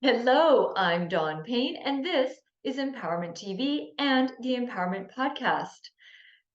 Hello, I'm Dawn Payne, and this is Empowerment TV and the Empowerment Podcast.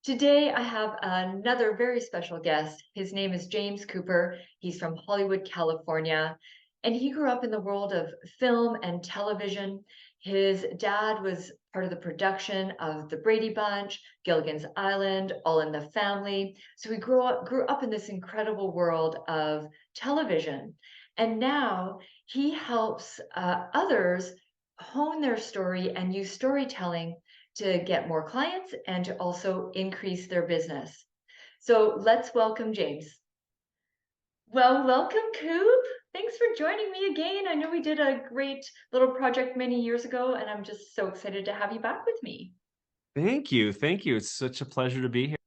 Today, I have another very special guest. His name is James Cooper. He's from Hollywood, California, and he grew up in the world of film and television. His dad was part of the production of The Brady Bunch, Gilligan's Island, All in the Family. So he grew up in this incredible world of television. And now he helps others hone their story and use storytelling to get more clients and to also increase their business. So let's welcome James. Well, welcome, Coop. Thanks for joining me again. I know we did a great little project many years ago, and I'm just so excited to have you back with me. Thank you. Thank you. It's such a pleasure to be here.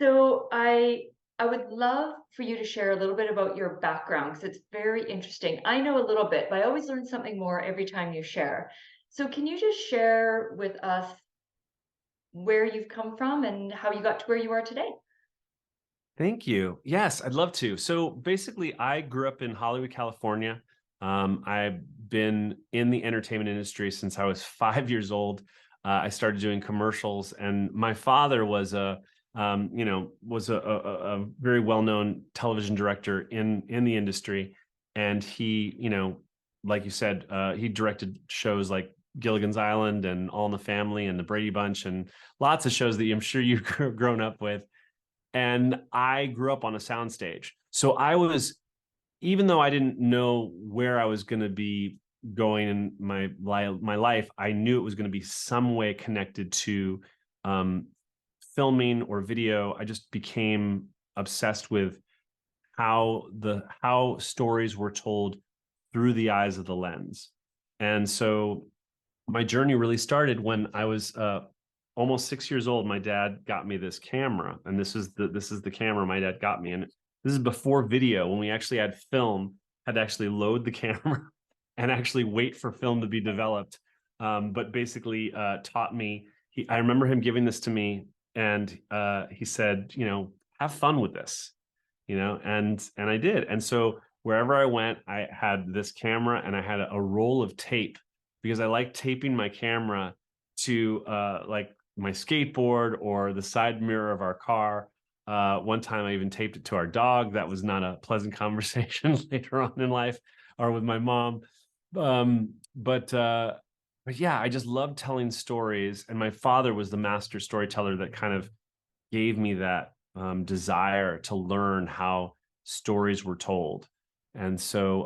So I would love for you to share a little bit about your background because it's very interesting. I know a little bit, but I always learn something more every time you share. So can you just share with us where you've come from and how you got to where you are today? Thank you. Yes, I'd love to. So basically, I grew up in Hollywood, California. I've been in the entertainment industry since I was 5 years old. I started doing commercials, and my father was a very well-known television director in the industry, and he, like you said, he directed shows like Gilligan's Island and All in the Family and the Brady Bunch and lots of shows that I'm sure you've grown up with. And I grew up on a soundstage. So even though I didn't know where I was going to be going in my life, I knew it was going to be some way connected to um, filming or video. I just became obsessed with how stories were told through the eyes of the lens. And so my journey really started when I was almost 6 years old. My dad got me this camera, and this is the camera my dad got me. And this is before video, when we actually had film, had to actually load the camera and actually wait for film to be developed. But basically taught me. I remember him giving this to me, and he said, have fun with this, and I did. And so wherever I went, I had this camera and I had a roll of tape because I like taping my camera to like my skateboard or the side mirror of our car. One time I even taped it to our dog. That was not a pleasant conversation later on in life, or with my mom. But yeah, I just love telling stories, and my father was the master storyteller that kind of gave me that desire to learn how stories were told. And so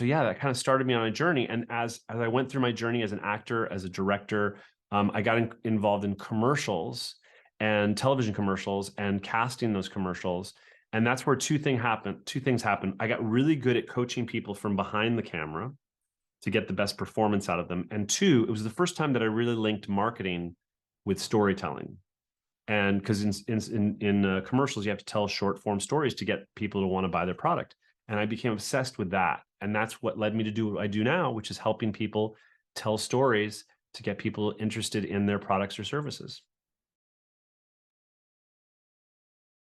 yeah, that kind of started me on a journey. And as I went through my journey as an actor, as a director, I got involved in commercials and television commercials and casting those commercials. And that's where two things happened. I got really good at coaching people from behind the camera to get the best performance out of them. And two, it was the first time that I really linked marketing with storytelling. And because in commercials, you have to tell short form stories to get people to want to buy their product. And I became obsessed with that. And that's what led me to do what I do now, which is helping people tell stories to get people interested in their products or services.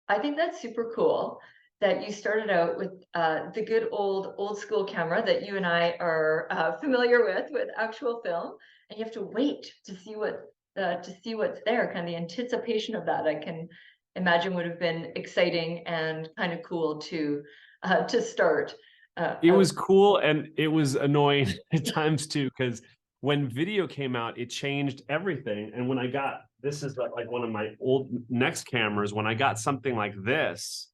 I think that's super cool that you started out with the good old school camera that you and I are familiar with actual film, and you have to wait to see what's there. Kind of the anticipation of that, I can imagine, would have been exciting and kind of cool to start It out. was cool and it was annoying at times too, because when video came out, it changed everything. And when I got this is like one of my old next cameras, when I got something like this,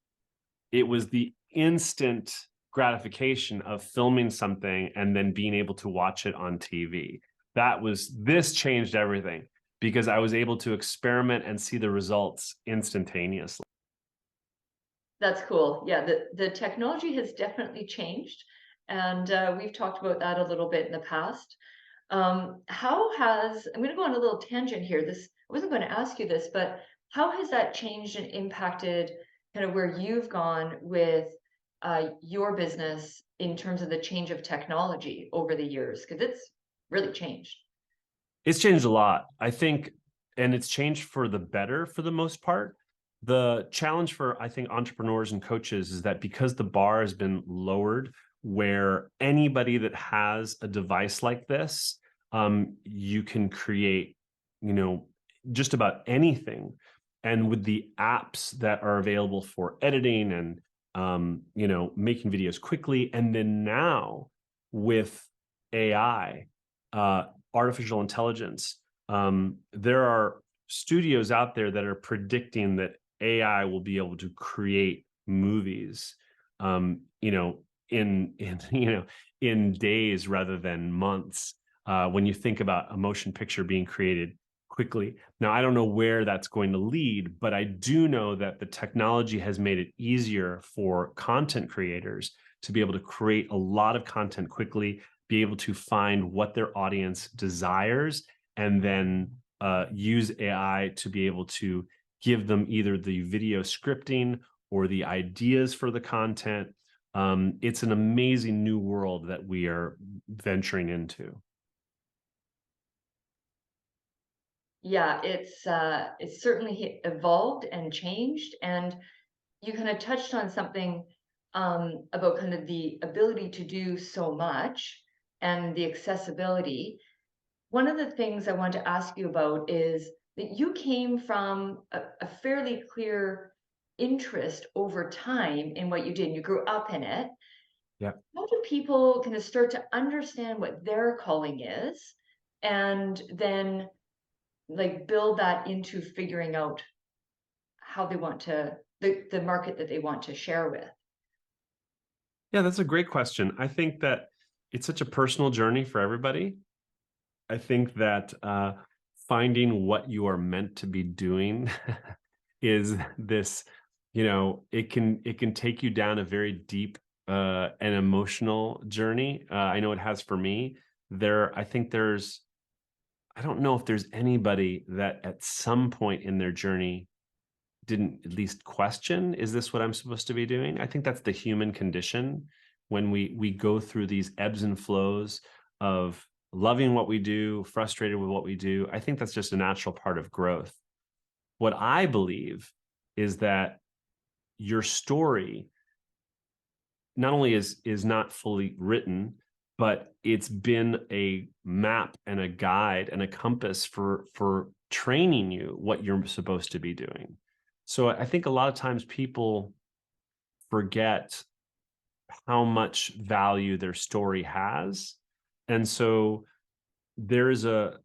it was the instant gratification of filming something and then being able to watch it on TV. This changed everything because I was able to experiment and see the results instantaneously. That's cool. Yeah, the technology has definitely changed, and we've talked about that a little bit in the past. I'm going to go on a little tangent here. I wasn't going to ask you this, but how has that changed and impacted kind of where you've gone with your business in terms of the change of technology over the years? Because it's really changed. It's changed a lot, I think, and it's changed for the better for the most part. The challenge for, I think, entrepreneurs and coaches is that because the bar has been lowered, where anybody that has a device like this, you can create, you know, just about anything. And with the apps that are available for editing and, you know, making videos quickly, and then now with AI, artificial intelligence, there are studios out there that are predicting that AI will be able to create movies, you know, in you know, in days rather than months. When you think about a motion picture being created quickly. Now, I don't know where that's going to lead, but I do know that the technology has made it easier for content creators to be able to create a lot of content quickly, be able to find what their audience desires, and then use AI to be able to give them either the video scripting or the ideas for the content. It's an amazing new world that we are venturing into. Yeah, it's certainly evolved and changed, and you kind of touched on something about kind of the ability to do so much and the accessibility. One of the things I want to ask you about is that you came from a fairly clear interest over time in what you did. You grew up in it. Yeah. How do people kind of start to understand what their calling is and then like build that into figuring out how they want to the market that they want to share with? Yeah, that's a great question. I think that it's such a personal journey for everybody. I think that finding what you are meant to be doing is this, you know, it can take you down a very deep and emotional journey. I know it has for me. I think I don't know if there's anybody that at some point in their journey didn't at least question, is this what I'm supposed to be doing? I think that's the human condition when we go through these ebbs and flows of loving what we do, frustrated with what we do. I think that's just a natural part of growth. What I believe is that your story not only is not fully written, but it's been a map and a guide and a compass for training you what you're supposed to be doing. So I think a lot of times people forget how much value their story has. And so there's a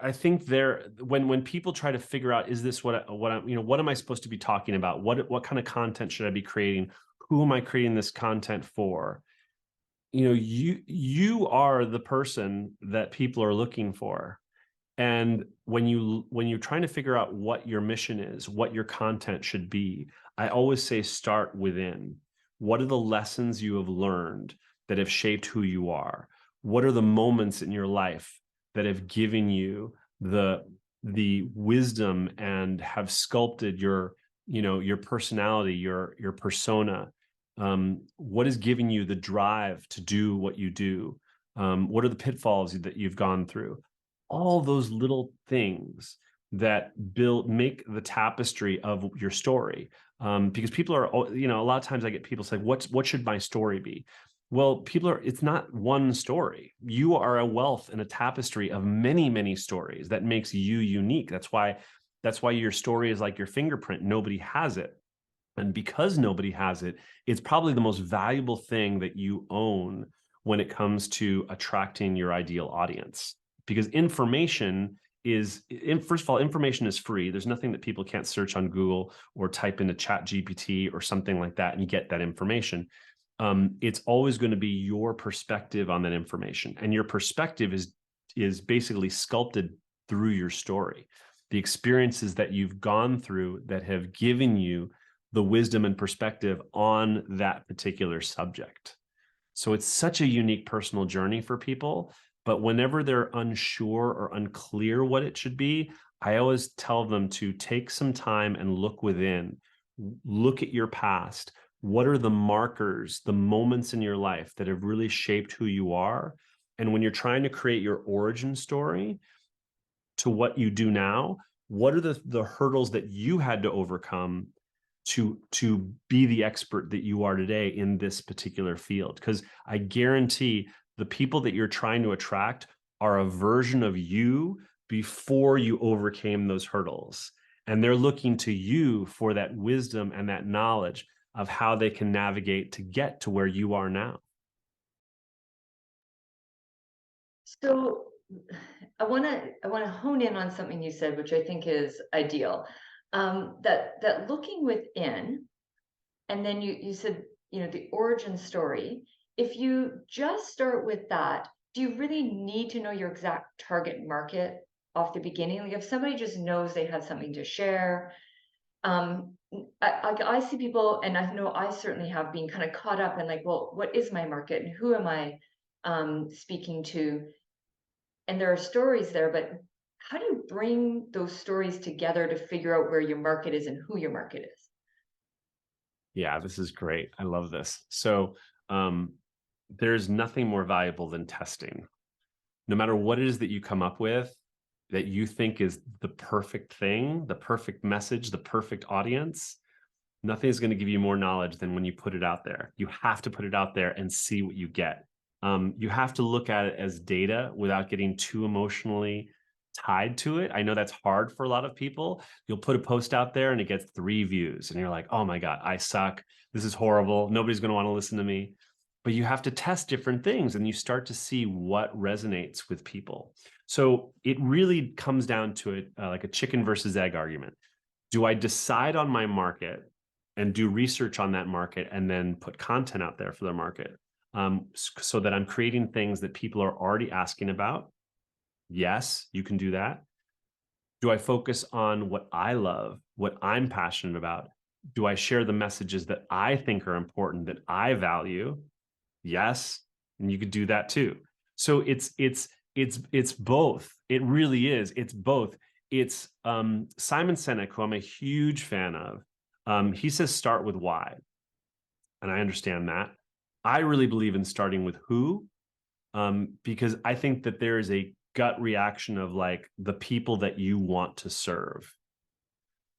I think there when people try to figure out, is this what I'm, you know, what am I supposed to be talking about? What kind of content should I be creating? Who am I creating this content for? You know, you are the person that people are looking for. And when you're trying to figure out what your mission is, what your content should be, I always say start within. What are the lessons you have learned that have shaped who you are? What are the moments in your life that have given you the wisdom and have sculpted your, you know, your personality, your persona? What is giving you the drive to do what you do? What are the pitfalls that you've gone through? All those little things that make the tapestry of your story. Because people are, you know, a lot of times I get people saying, what should my story be? Well, it's not one story. You are a wealth and a tapestry of many, many stories that makes you unique. That's why your story is like your fingerprint. Nobody has it. And because nobody has it, it's probably the most valuable thing that you own when it comes to attracting your ideal audience. Because first of all, information is free. There's nothing that people can't search on Google or type into Chat GPT or something like that and get that information. It's always going to be your perspective on that information. And your perspective is basically sculpted through your story. The experiences that you've gone through that have given you the wisdom and perspective on that particular subject. So it's such a unique personal journey for people. But whenever they're unsure or unclear what it should be, I always tell them to take some time and look within, look at your past. What are the markers, the moments in your life that have really shaped who you are? And when you're trying to create your origin story to what you do now, what are the hurdles that you had to overcome to be the expert that you are today in this particular field. Because I guarantee the people that you're trying to attract are a version of you before you overcame those hurdles. And they're looking to you for that wisdom and that knowledge of how they can navigate to get to where you are now. So I want to hone in on something you said, which I think is ideal. That looking within, and then you said, the origin story. If you just start with that, do you really need to know your exact target market off the beginning? Like if somebody just knows they have something to share, I see people, and I know I certainly have been kind of caught up in like, well, what is my market and who am I speaking to? And there are stories there, but how do you bring those stories together to figure out where your market is and who your market is? Yeah, this is great. I love this. So there's nothing more valuable than testing. No matter what it is that you come up with that you think is the perfect thing, the perfect message, the perfect audience, nothing is going to give you more knowledge than when you put it out there. You have to put it out there and see what you get. You have to look at it as data without getting too emotionally tied to it. I know that's hard for a lot of people. You'll put a post out there and it gets 3 views and you're like, oh my God, I suck. This is horrible. Nobody's going to want to listen to me. But you have to test different things and you start to see what resonates with people. So it really comes down to it like a chicken versus egg argument. Do I decide on my market and do research on that market and then put content out there for the market so that I'm creating things that people are already asking about? Yes, you can do that. Do I focus on what I love, what I'm passionate about? Do I share the messages that I think are important, that I value? Yes, and you could do that too. So it's both. It really is. It's both. It's Simon Sinek, who I'm a huge fan of. He says start with why, and I understand that. I really believe in starting with who, because I think that there is a gut reaction of like the people that you want to serve.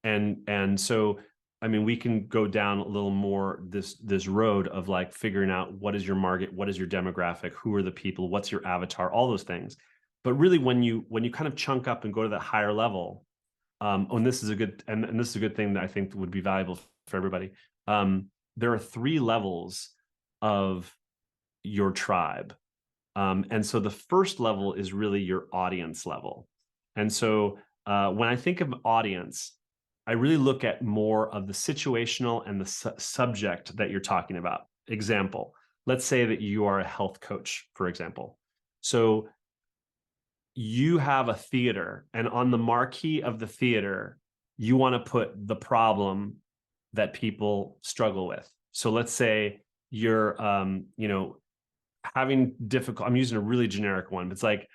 And so I mean, we can go down a little more this road of like figuring out what is your market, what is your demographic, who are the people, what's your avatar, all those things. But really, when you kind of chunk up and go to that higher level, and this is a good and this is a good thing that I think would be valuable for everybody. There are 3 levels of your tribe. And so the first level is really your audience level. And so when I think of audience, I really look at more of the situational and the subject that you're talking about. Example, let's say that you are a health coach, for example. So you have a theater, and on the marquee of the theater, you want to put the problem that people struggle with. So let's say you're, having difficult, I'm using a really generic one, but it's like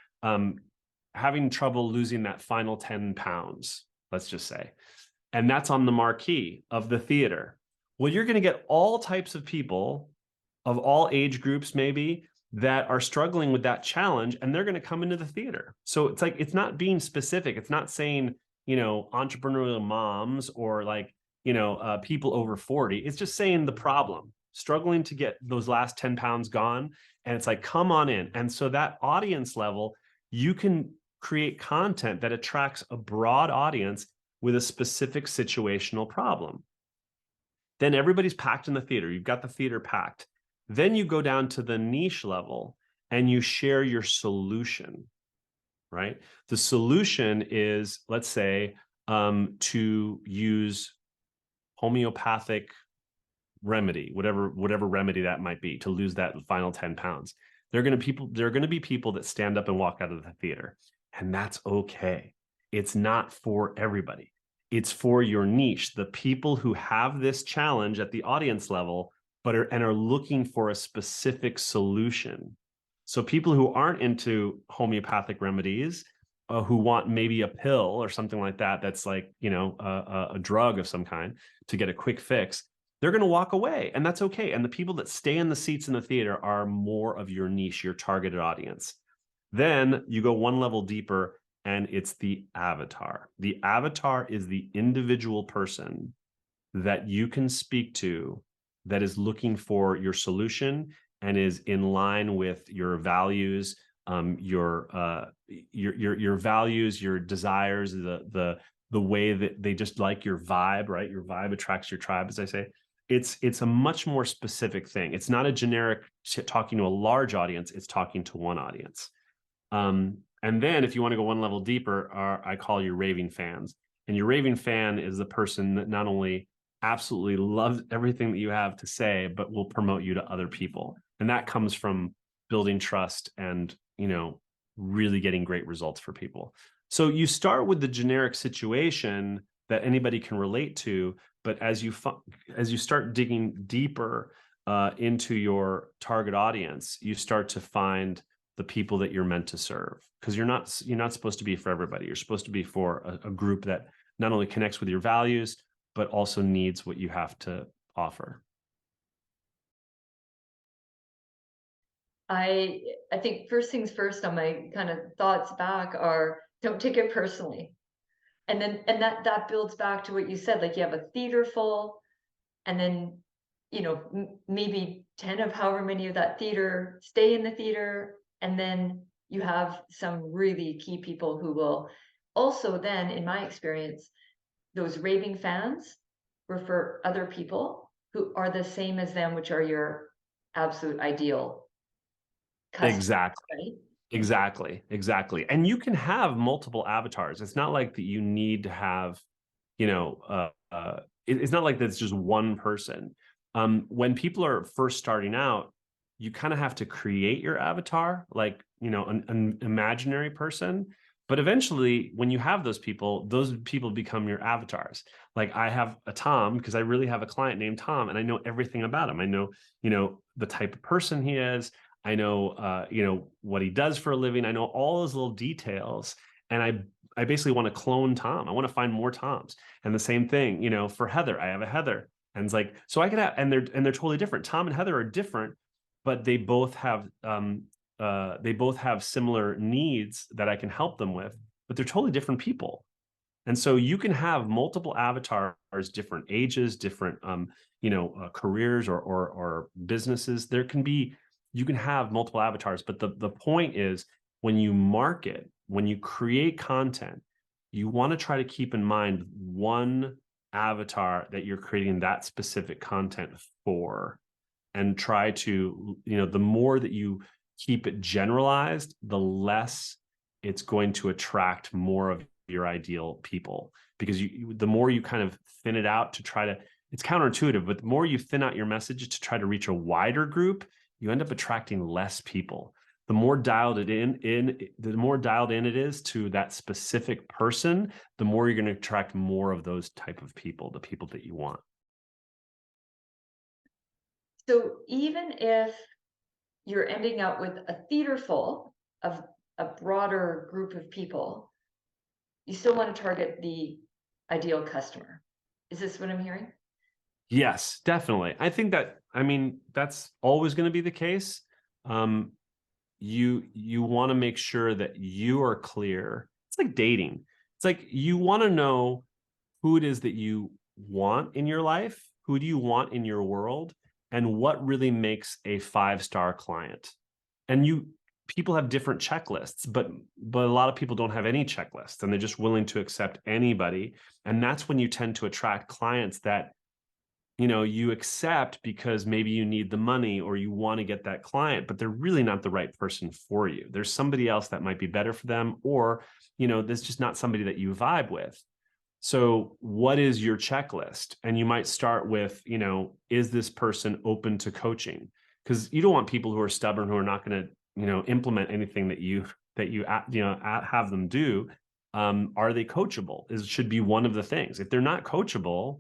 having trouble losing that final 10 pounds, let's just say. And that's on the marquee of the theater. Well, you're going to get all types of people of all age groups, maybe, that are struggling with that challenge, and they're going to come into the theater. So it's like, it's not being specific. It's not saying, entrepreneurial moms or like, people over 40. It's just saying the problem, struggling to get those last 10 pounds gone. And it's like, come on in. And so that audience level, you can create content that attracts a broad audience with a specific situational problem. Then everybody's packed in the theater. You've got the theater packed. Then you go down to the niche level and you share your solution, right? The solution is, let's say, to use homeopathic remedy, whatever remedy that might be, to lose that final 10 pounds. There are going to be people that stand up and walk out of the theater, and that's okay. It's not for everybody. It's for your niche, the people who have this challenge at the audience level, but are looking for a specific solution. So people who aren't into homeopathic remedies, who want maybe a pill or something like that, that's like, a drug of some kind to get a quick fix, they're going to walk away, and that's okay. And the people that stay in the seats in the theater are more of your niche, your targeted audience. Then you go one level deeper, and it's the avatar. The avatar is the individual person that you can speak to that is looking for your solution and is in line with your values, your values, your desires, the way that they just like your vibe, right? Your vibe attracts your tribe, as I say. It's a much more specific thing. It's not a generic talking to a large audience. It's talking to one audience. And then if you want to go one level deeper, I call your raving fans. And your raving fan is the person that not only absolutely loves everything that you have to say, but will promote you to other people. And that comes from building trust and, really getting great results for people. So you start with the generic situation that anybody can relate to, but as you start digging deeper into your target audience, you start to find the people that you're meant to serve, because you're not supposed to be for everybody. You're supposed to be for a group that not only connects with your values, but also needs what you have to offer. I think first things first on my kind of thoughts back are, don't take it personally. And that builds back to what you said, like you have a theater full, and then, maybe 10 of however many of that theater stay in the theater, and then you have some really key people who will also then, in my experience, those raving fans refer other people who are the same as them, which are your absolute ideal customers, Exactly. right? Exactly. And you can have multiple avatars. It's not like that you need to have, it's not like that's just one person. When people are first starting out, you kind of have to create your avatar, like, an imaginary person. But eventually, when you have those people become your avatars. Like I have a Tom because I really have a client named Tom, and I know everything about him. I know, the type of person he is. I know, what he does for a living. I know all those little details, and I basically want to clone Tom. I want to find more Toms. And the same thing, for Heather, I have a Heather, and it's like, so I can have, and they're totally different. Tom and Heather are different, but they both have similar needs that I can help them with, but they're totally different people. And so you can have multiple avatars, different ages, different careers or businesses. You can have multiple avatars, but the point is, when you market, when you create content, you want to try to keep in mind one avatar that you're creating that specific content for, and try to, the more that you keep it generalized, the less it's going to attract more of your ideal people, because the more you kind of thin it out to try to, it's counterintuitive, but the more you thin out your message to try to reach a wider group, you end up attracting less people. The more dialed in it is to that specific person, the more you're going to attract more of those type of people, the people that you want. So even if you're ending up with a theater full of a broader group of people, you still want to target the ideal customer. Is this what I'm hearing? Yes, definitely. I think that's always going to be the case. You want to make sure that you are clear. It's like dating. It's like you want to know who it is that you want in your life, who do you want in your world, and what really makes a 5-star client. And people have different checklists, but a lot of people don't have any checklists, and they're just willing to accept anybody. And that's when you tend to attract clients that you accept because maybe you need the money or you want to get that client, but they're really not the right person for you. There's somebody else that might be better for them, or, there's just not somebody that you vibe with. So what is your checklist? And you might start with, is this person open to coaching? Because you don't want people who are stubborn, who are not going to, implement anything that you have them do. Are they coachable? Should be one of the things. If they're not coachable,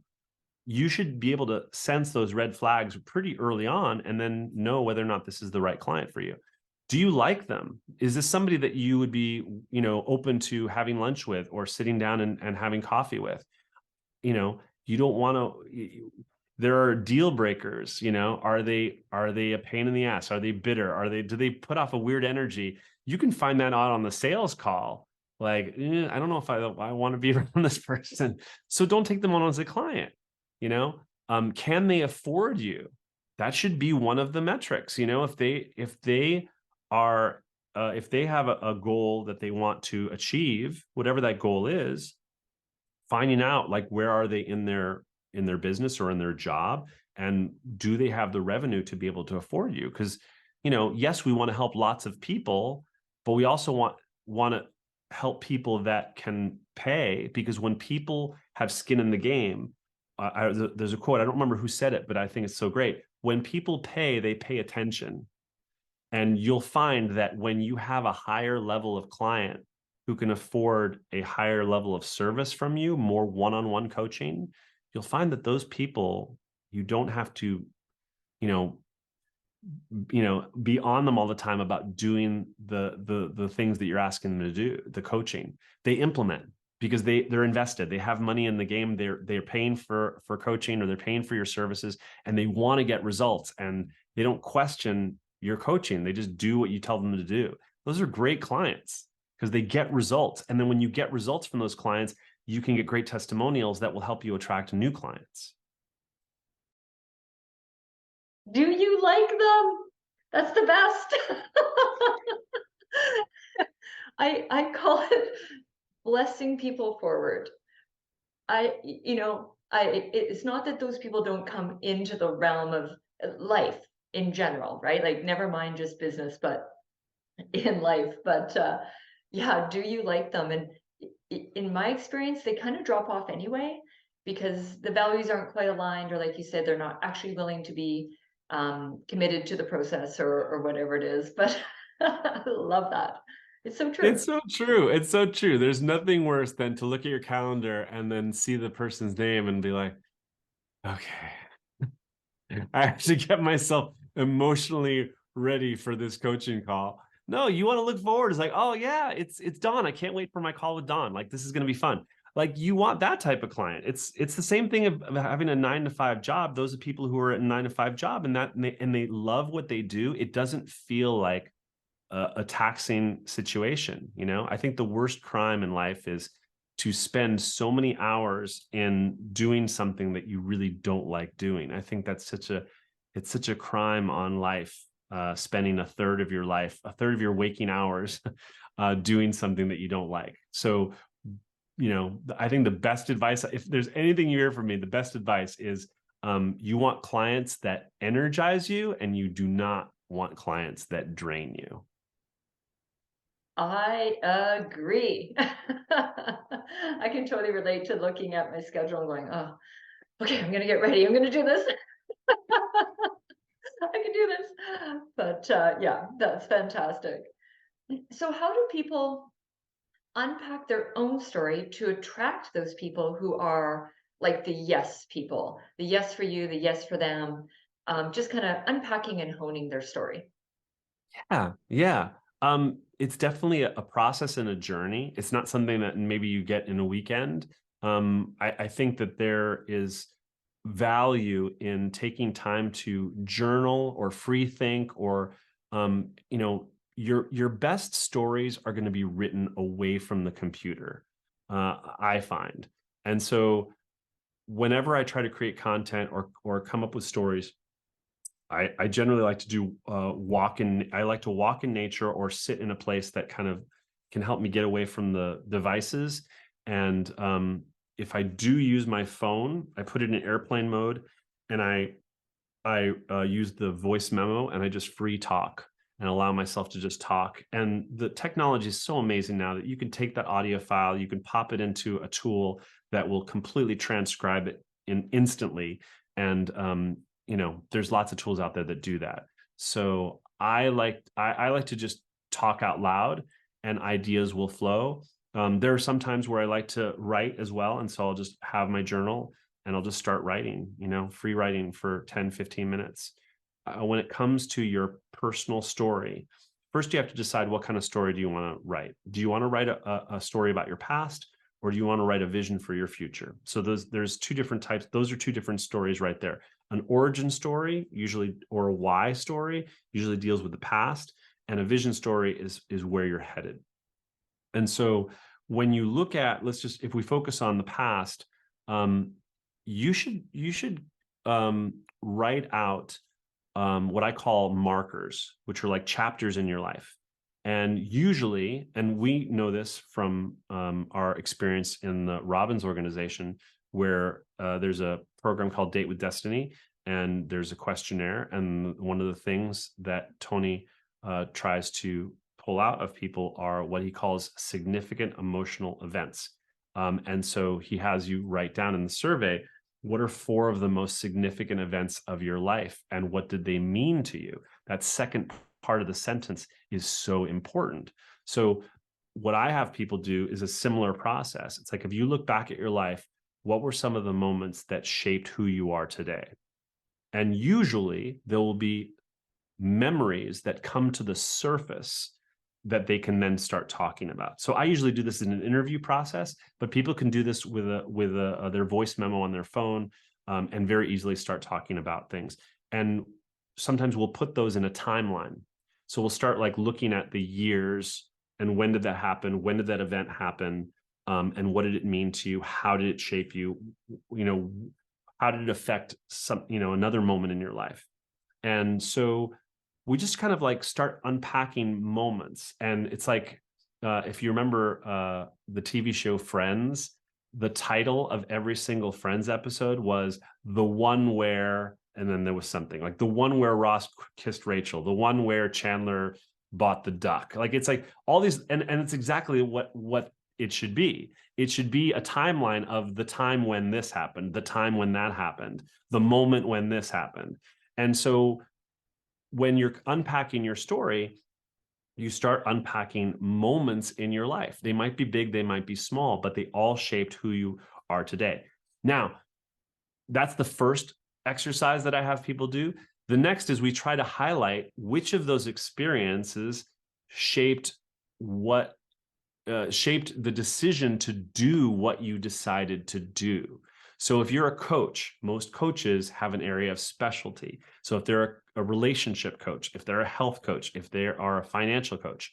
you should be able to sense those red flags pretty early on, and then know whether or not this is the right client for you. Do you like them? Is this somebody that you would be, open to having lunch with, or sitting down and having coffee with? You don't want to, there are deal breakers, are they a pain in the ass? Are they bitter? Do they put off a weird energy? You can find that out on the sales call. Like, I don't know if I want to be around this person. So don't take them on as a client. Can they afford you? That should be one of the metrics. If they have a goal that they want to achieve, whatever that goal is, finding out like where are they in their business or in their job, and do they have the revenue to be able to afford you? Because yes, we want to help lots of people, but we also want to help people that can pay, because when people have skin in the game, there's a quote, I don't remember who said it, but I think it's so great. When people pay, they pay attention. And you'll find that when you have a higher level of client who can afford a higher level of service from you, more one-on-one coaching, you'll find that those people, you don't have to, you know, be on them all the time about doing the things that you're asking them to do, the coaching. They implement because they're invested. They have money in the game. They're paying for coaching, or they're paying for your services, and they want to get results, and they don't question your coaching. They just do what you tell them to do. Those are great clients because they get results. And then when you get results from those clients, you can get great testimonials that will help you attract new clients. Do you like them? That's the best. I call it blessing people forward. It's not that those people don't come into the realm of life in general, right? Like never mind just business, but in life. But yeah, do you like them? And in my experience, they kind of drop off anyway, because the values aren't quite aligned, or like you said, they're not actually willing to be committed to the process, or whatever it is. But I love that. It's so true. It's so true. It's so true. There's nothing worse than to look at your calendar and then see the person's name and be like, okay, I actually get myself emotionally ready for this coaching call. No, you want to look forward. It's like, oh yeah, it's Dawn. I can't wait for my call with Dawn. Like, this is going to be fun. Like, you want that type of client. It's the same thing of having a 9-to-5 job. Those are people who are at a 9-to-5 job, and they love what they do. It doesn't feel like a taxing situation. I think the worst crime in life is to spend so many hours in doing something that you really don't like doing. I think that's it's such a crime on life, spending a third of your life, a third of your waking hours, doing something that you don't like. So, I think the best advice, if there's anything you hear from me, the best advice is, you want clients that energize you, and you do not want clients that drain you. I agree. I can totally relate to looking at my schedule and going, oh, okay, I'm gonna get ready. I'm gonna do this. I can do this. But yeah, that's fantastic. So how do people unpack their own story to attract those people who are like the yes people, the yes for you, the yes for them, just kind of unpacking and honing their story? Yeah, yeah. It's definitely a process and a journey. It's not something that maybe you get in a weekend. I think that there is value in taking time to journal or free think, or your best stories are going to be written away from the computer, I find. And so whenever I try to create content or come up with stories, I generally like to do I like to walk in nature, or sit in a place that kind of can help me get away from the devices. And if I do use my phone, I put it in airplane mode, and I use the voice memo, and I just free talk and allow myself to just talk. And the technology is so amazing now that you can take that audio file, you can pop it into a tool that will completely transcribe it instantly. And there's lots of tools out there that do that. So I like to just talk out loud, and ideas will flow. There are some times where I like to write as well, and so I'll just have my journal, and I'll just start writing, free writing for 10-15 minutes. When it comes to your personal story, first you have to decide, what kind of story do you want to write? Do you want to write a story about your past, or do you want to write a vision for your future? So there's two different types. Those are two different stories right there. An origin story, usually, or a why story, usually deals with the past, and a vision story is where you're headed. And so when you look at, if we focus on the past, you should write out what I call markers, which are like chapters in your life. And usually, and we know this from our experience in the Robbins organization, where there's a program called Date with Destiny, and there's a questionnaire. And one of the things that Tony tries to pull out of people are what he calls significant emotional events. And so he has you write down in the survey, what are 4 of the most significant events of your life and what did they mean to you? That second part of the sentence is so important. So what I have people do is a similar process. It's like, if you look back at your life, what were some of the moments that shaped who you are today? And usually there will be memories that come to the surface that they can then start talking about. So I usually do this in an interview process, but people can do this with their voice memo on their phone, and very easily start talking about things. And sometimes we'll put those in a timeline. So we'll start like looking at the years and when did that happen? When did that event happen? And what did it mean to you? How did it shape you? You know, how did it affect another moment in your life? And so we just kind of like start unpacking moments. And it's like, if you remember the TV show Friends, the title of every single Friends episode was the one where, and then there was something like the one where Ross kissed Rachel, the one where Chandler bought the duck. Like, it's like all these, and it's exactly what it should be. It should be a timeline of the time when this happened, the time when that happened, the moment when this happened. And so when you're unpacking your story, you start unpacking moments in your life. They might be big, they might be small, but they all shaped who you are today. Now, that's the first exercise that I have people do. The next is we try to highlight which of those experiences shaped the decision to do what you decided to do. So if you're a coach, most coaches have an area of specialty. So if they're a relationship coach, if they're a health coach, if they are a financial coach,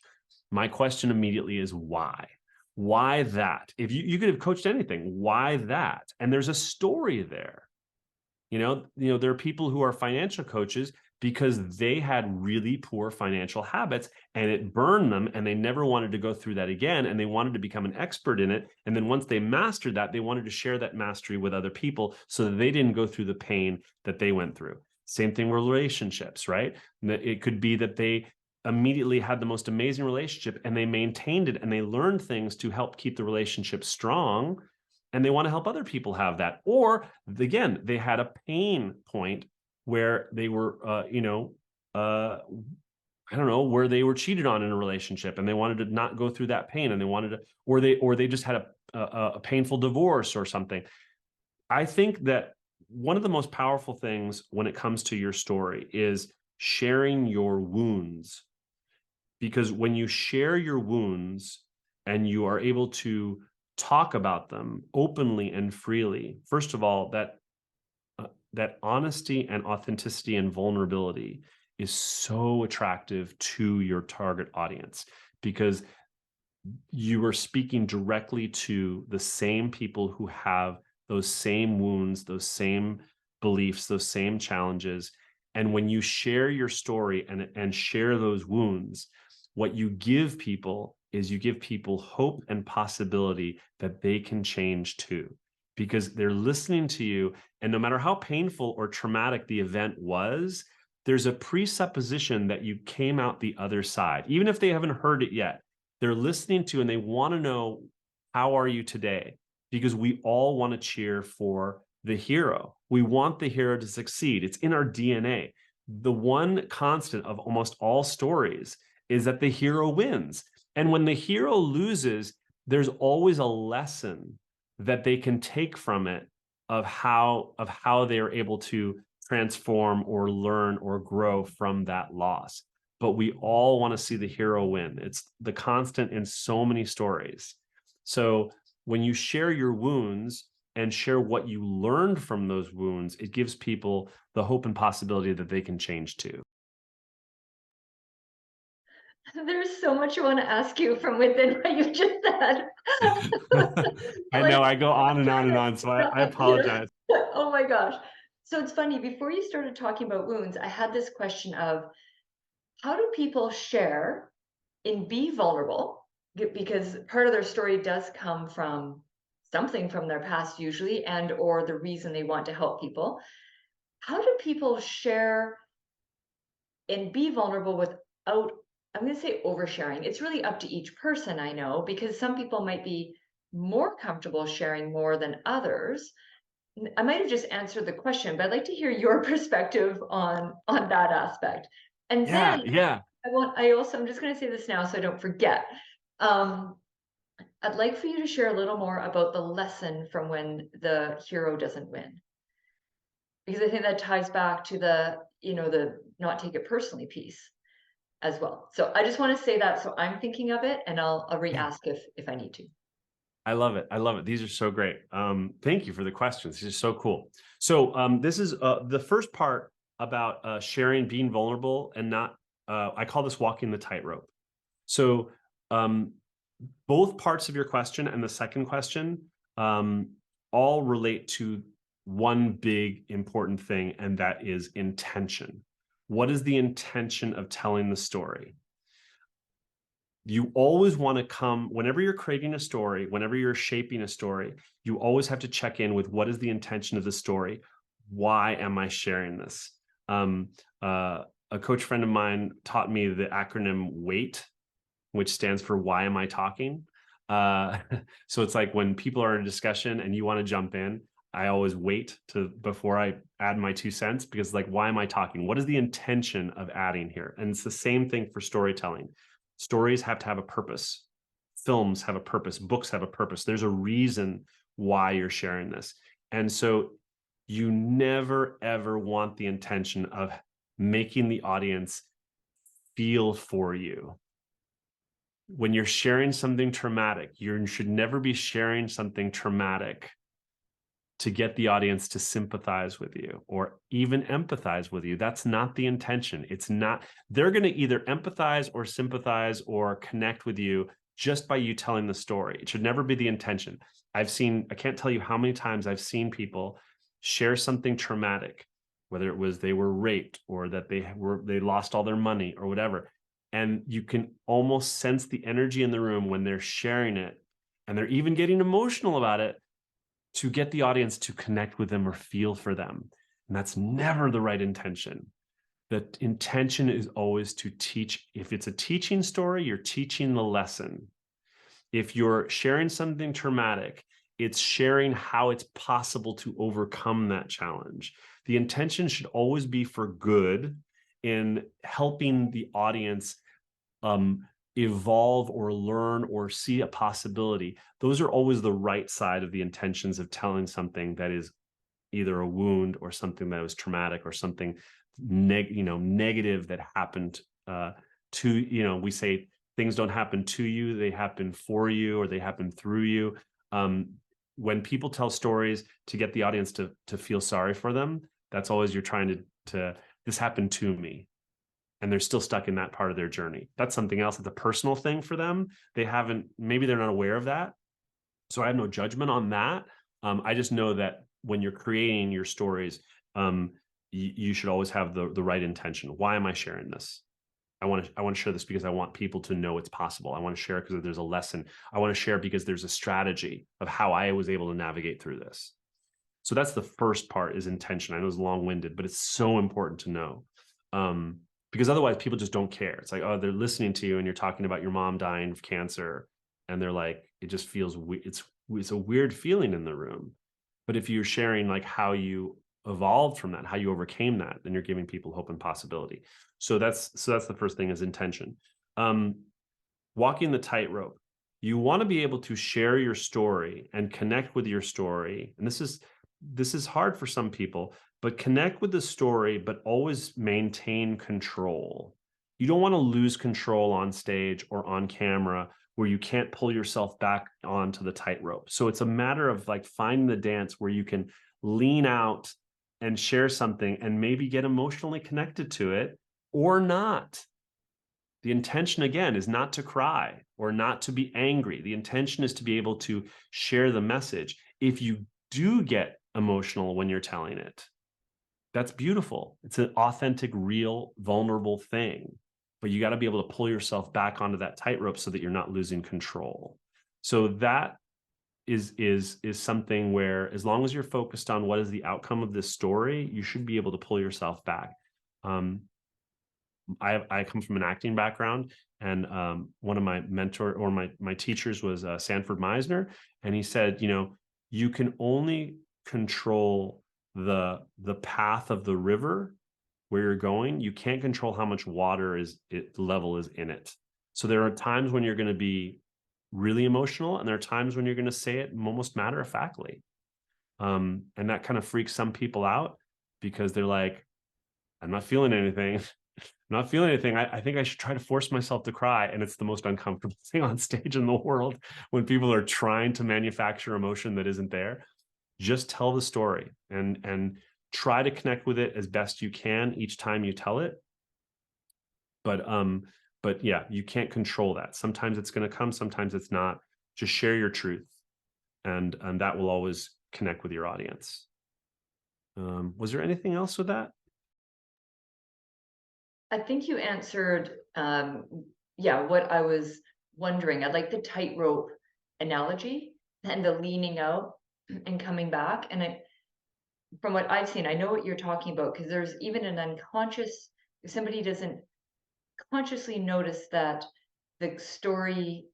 my question immediately is why? Why that? If you could have coached anything, why that? And there's a story there. There are people who are financial coaches because they had really poor financial habits and it burned them and they never wanted to go through that again, and they wanted to become an expert in it. And then once they mastered that, they wanted to share that mastery with other people so that they didn't go through the pain that they went through. Same thing with relationships, right? It could be that they immediately had the most amazing relationship and they maintained it and they learned things to help keep the relationship strong, and they want to help other people have that. Or again, they had a pain point where they were, I don't know, where they were cheated on in a relationship and they wanted to not go through that pain, and they wanted to, or they just had a painful divorce or something. I think that one of the most powerful things when it comes to your story is sharing your wounds, because when you share your wounds and you are able to talk about them openly and freely, first of all, that honesty and authenticity and vulnerability is so attractive to your target audience, because you are speaking directly to the same people who have those same wounds, those same beliefs, those same challenges. And when you share your story and share those wounds, what you give people is you give people hope and possibility that they can change too, because they're listening to you. And no matter how painful or traumatic the event was, there's a presupposition that you came out the other side. Even if they haven't heard it yet, they're listening to and they want to know, how are you today? Because we all want to cheer for the hero. We want the hero to succeed. It's in our DNA. The one constant of almost all stories is that the hero wins. And when the hero loses, there's always a lesson that they can take from it of how they're able to transform or learn or grow from that loss. But we all want to see the hero win. It's the constant in so many stories. So when you share your wounds and share what you learned from those wounds, it gives people the hope and possibility that they can change too. There's so much I want to ask you from within what you just said. I Like, know I go on I'm and on trying and to, on, so I you know, apologize. Oh my gosh. So it's funny, before you started talking about wounds, I had this question of how do people share and be vulnerable? Because part of their story does come from something from their past usually, and or the reason they want to help people. How do people share and be vulnerable without, I'm going to say, oversharing? It's really up to each person, I know, because some people might be more comfortable sharing more than others. I might have just answered the question, but I'd like to hear your perspective on that aspect. And Yeah, then yeah. I'm just going to say this now so I don't forget. Um, I'd like for you to share a little more about the lesson from when the hero doesn't win, because I think that ties back to the not take it personally piece as well. So I just want to say that so I'm thinking of it, and I'll re-ask if I need to. I love it. I love it. These are so great. Thank you for the questions. These are so cool. So this is the first part about sharing, being vulnerable, and not. I call this walking the tightrope. So um, both parts of your question and the second question all relate to one big important thing, and that is intention. What is the intention of telling the story? You always want to come, whenever you're creating a story, whenever you're shaping a story, you always have to check in with what is the intention of the story? Why am I sharing this? A coach friend of mine taught me the acronym WAIT, which stands for why am I talking? So it's like when people are in a discussion and you want to jump in, I always wait before I add my 2 cents, because like, why am I talking? What is the intention of adding here? And it's the same thing for storytelling. Stories have to have a purpose. Films have a purpose. Books have a purpose. There's a reason why you're sharing this. And so you never, ever want the intention of making the audience feel for you. When you're sharing something traumatic, you should never be sharing something traumatic to get the audience to sympathize with you or even empathize with you. That's not the intention. It's not, they're going to either empathize or sympathize or connect with you just by you telling the story. It should never be the intention. I can't tell you how many times I've seen people share something traumatic, whether it was they were raped or that they lost all their money or whatever. And you can almost sense the energy in the room when they're sharing it, and they're even getting emotional about it, to get the audience to connect with them or feel for them. And that's never the right intention. The intention is always to teach. If it's a teaching story, you're teaching the lesson. If you're sharing something traumatic, it's sharing how it's possible to overcome that challenge. The intention should always be for good, in helping the audience evolve or learn or see a possibility. Those are always the right side of the intentions of telling something that is either a wound or something that was traumatic or something negative that happened to, we say things don't happen to you, they happen for you, or they happen through you. When people tell stories to get the audience to feel sorry for them, that's always you're trying to this happened to me, and they're still stuck in that part of their journey. That's something else. It's a personal thing for them. Maybe they're not aware of that. So I have no judgment on that. I just know that when you're creating your stories, you should always have the right intention. Why am I sharing this? I want to share this because I want people to know it's possible. I want to share it because there's a lesson. I want to share because there's a strategy of how I was able to navigate through this. So that's the first part, is intention. I know it's long-winded, but it's so important to know. Because otherwise people just don't care. It's like, oh, they're listening to you and you're talking about your mom dying of cancer, and they're like, it just feels it's a weird feeling in the room. But if you're sharing like how you evolved from that, how you overcame that, then you're giving people hope and possibility. So that's the first thing, is intention. Walking the tightrope. You want to be able to share your story and connect with your story. And this is hard for some people, but connect with the story, but always maintain control. You don't want to lose control on stage or on camera where you can't pull yourself back onto the tightrope. So it's a matter of like finding the dance where you can lean out and share something and maybe get emotionally connected to it or not. The intention, again, is not to cry or not to be angry. The intention is to be able to share the message. If you do get emotional when you're telling it. That's beautiful. It's an authentic, real, vulnerable thing. But you got to be able to pull yourself back onto that tightrope so that you're not losing control. So that is something where, as long as you're focused on what is the outcome of this story, you should be able to pull yourself back. I come from an acting background, and one of my mentor or my teachers was Sanford Meisner, and he said, you can only control the path of the river where you're going. You can't control how much water level is in it. So there are times when you're going to be really emotional, and there are times when you're going to say it almost matter of factly. And that kind of freaks some people out because they're like, I'm not feeling anything. I'm not feeling anything. I think I should try to force myself to cry. And it's the most uncomfortable thing on stage in the world when people are trying to manufacture emotion that isn't there. Just tell the story and try to connect with it as best you can each time you tell it. But yeah, you can't control that. Sometimes it's going to come, sometimes it's not. Just share your truth, and that will always connect with your audience. Was there anything else with that? I think you answered, yeah, what I was wondering. I like the tightrope analogy and the leaning out and coming back. And from what I've seen, I know what you're talking about, because there's even an unconscious, if somebody doesn't consciously notice that the story,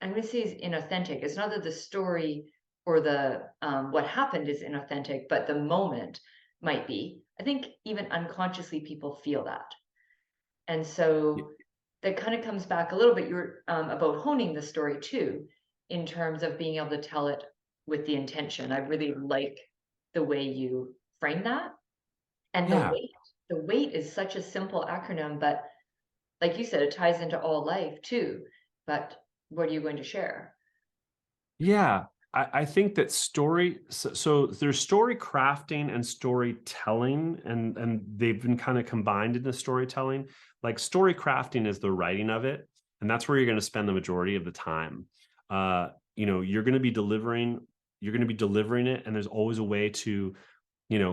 I'm going to say, is inauthentic. It's not that the story or the what happened is inauthentic, but the moment might be. I think even unconsciously people feel that. And so that kind of comes back a little bit. You're about honing the story too, in terms of being able to tell it with the intention. I really like the way you frame that. And Yeah. the weight is such a simple acronym, but like you said, it ties into all life too. But what are you going to share? Yeah, I think that so there's story crafting and storytelling, and they've been kind of combined into storytelling. Like, story crafting is the writing of it, and that's where you're going to spend the majority of the time. You're going to be delivering it, and there's always a way to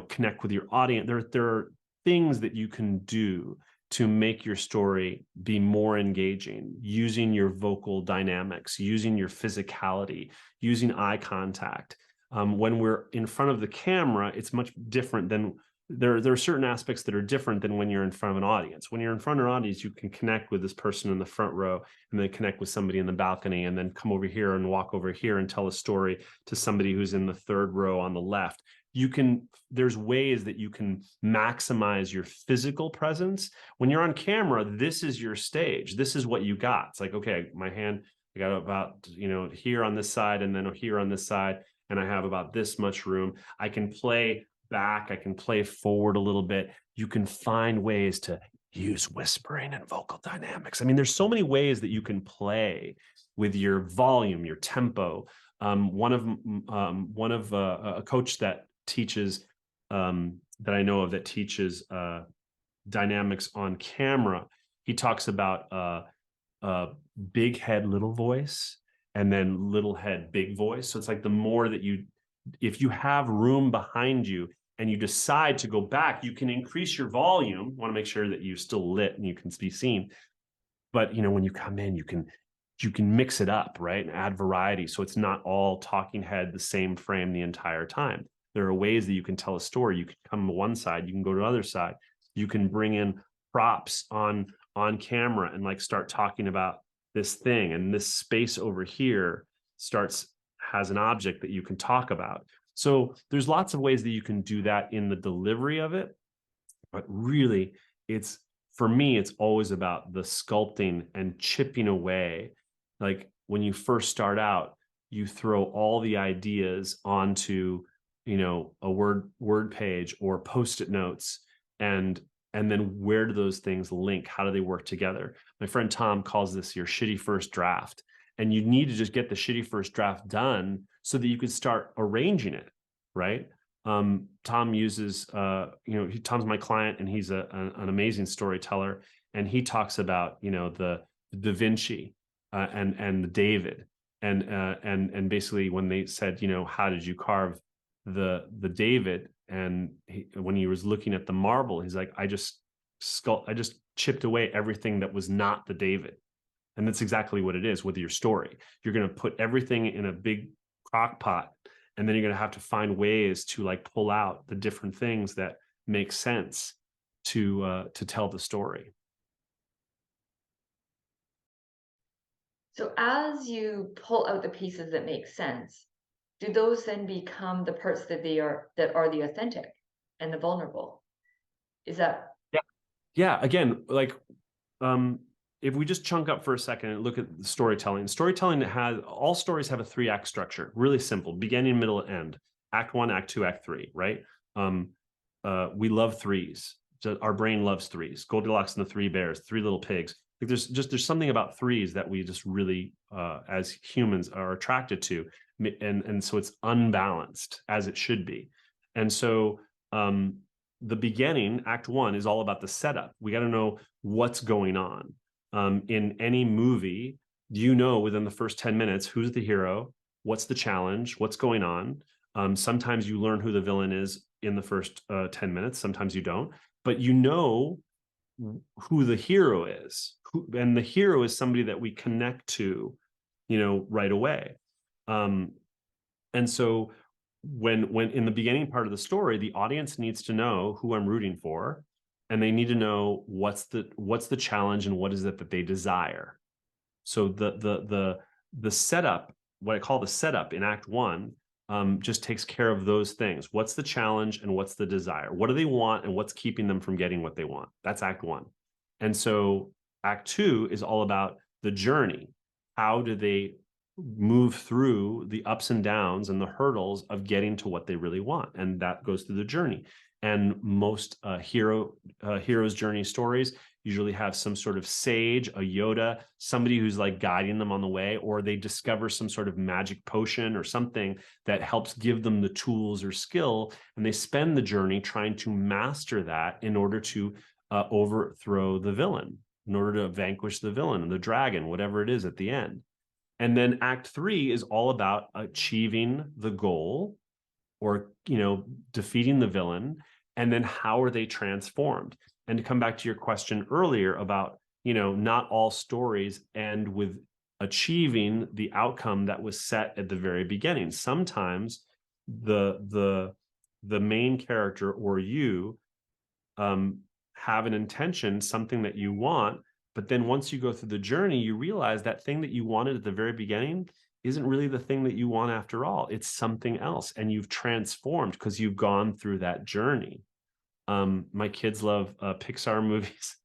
connect with your audience. There are things that you can do to make your story be more engaging, using your vocal dynamics, using your physicality, using eye contact. When we're in front of the camera, it's much different than there are certain aspects that are different than when you're in front of an audience. When you're in front of an audience, you can connect with this person in the front row, and then connect with somebody in the balcony, and then come over here and walk over here and tell a story to somebody who's in the third row on the left. There's ways that you can maximize your physical presence. When you're on camera, this is your stage. This is what you got. It's like, okay, my hand, I got about, here on this side, and then here on this side, and I have about this much room. I can play back, I can play forward a little bit. You can find ways to use whispering and vocal dynamics. I mean, there's so many ways that you can play with your volume, your tempo. One of a coach that teaches that I know of that teaches dynamics on camera. He talks about big head, little voice, and then little head, big voice. So it's like the more that if you have room behind you and you decide to go back, you can increase your volume. Want to make sure that you're still lit and you can be seen. But when you come in, you can mix it up, right, and add variety, so it's not all talking head, the same frame the entire time. There are ways that you can tell a story. You can come to one side, you can go to the other side. You can bring in props on camera and like start talking about this thing, and this space over here has an object that you can talk about. So there's lots of ways that you can do that in the delivery of it. But really, for me, it's always about the sculpting and chipping away. Like, when you first start out, you throw all the ideas onto, a word page or Post-it notes, and then where do those things link? How do they work together? My friend Tom calls this your shitty first draft. And you need to just get the shitty first draft done so that you can start arranging it, right? Tom uses, Tom's my client, and he's an amazing storyteller. And he talks about, the Da Vinci and the David, and basically when they said, how did you carve the David, and when he was looking at the marble, he's like, I just chipped away everything that was not the David. And that's exactly what it is with your story. You're going to put everything in a big crock pot, and then you're going to have to find ways to like pull out the different things that make sense to tell the story. So as you pull out the pieces that make sense, do those then become the parts that are the authentic and the vulnerable? Is that Yeah. Yeah. Again, like if we just chunk up for a second and look at the storytelling has all stories have a 3-act structure, really simple, beginning, middle, end. Act 1, act 2, act 3, right? We love threes. Our brain loves threes. Goldilocks and the Three Bears, Three Little Pigs. Like there's something about threes that we just really as humans are attracted to, and so it's unbalanced as it should be. And so the beginning, act 1, is all about the setup. We got to know what's going on. In any movie, you know within the first 10 minutes who's the hero, what's the challenge, what's going on. Sometimes you learn who the villain is in the first 10 minutes, sometimes you don't, but you know who the hero is. And the hero is somebody that we connect to, right away. And so when in the beginning part of the story, the audience needs to know who I'm rooting for, and they need to know what's the challenge and what is it that they desire. So the setup, what I call the setup in act 1, just takes care of those things. What's the challenge and what's the desire? What do they want and what's keeping them from getting what they want? That's act 1. And so act 2 is all about the journey. How do they move through the ups and downs and the hurdles of getting to what they really want? And that goes through the journey. And most hero's journey stories usually have some sort of sage, a Yoda, somebody who's like guiding them on the way, or they discover some sort of magic potion or something that helps give them the tools or skill. And they spend the journey trying to master that in order to overthrow the villain, in order to vanquish the villain, the dragon, whatever it is at the end. And then act 3 is all about achieving the goal, or defeating the villain. And then how are they transformed? And to come back to your question earlier about not all stories end with achieving the outcome that was set at the very beginning. Sometimes the main character or you have an intention, something that you want, but then once you go through the journey, you realize that thing that you wanted at the very beginning isn't really the thing that you want after all. It's something else, and you've transformed because you've gone through that journey. My kids love Pixar movies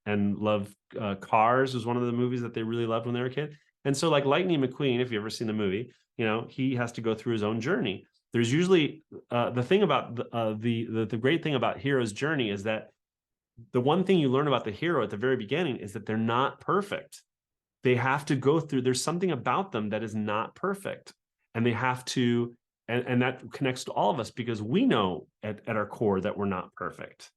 and love Cars was one of the movies that they really loved when they were a kid. And so like Lightning McQueen, if you've ever seen the movie, he has to go through his own journey. There's usually the thing about the great thing about hero's journey is that the one thing you learn about the hero at the very beginning is that they're not perfect. They have to go through, there's something about them that is not perfect. And they have to, and that connects to all of us because we know at our core that we're not perfect.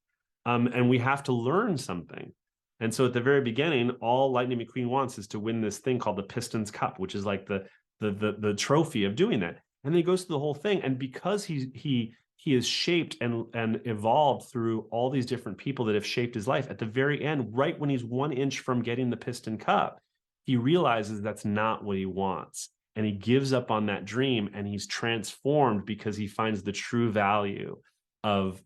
And we have to learn something. And so at the very beginning, all Lightning McQueen wants is to win this thing called the Pistons Cup, which is like the trophy of doing that. And then he goes through the whole thing. And because he is shaped and evolved through all these different people that have shaped his life, at the very end, right when he's 1 inch from getting the Piston Cup, he realizes that's not what he wants. And he gives up on that dream, and he's transformed because he finds the true value of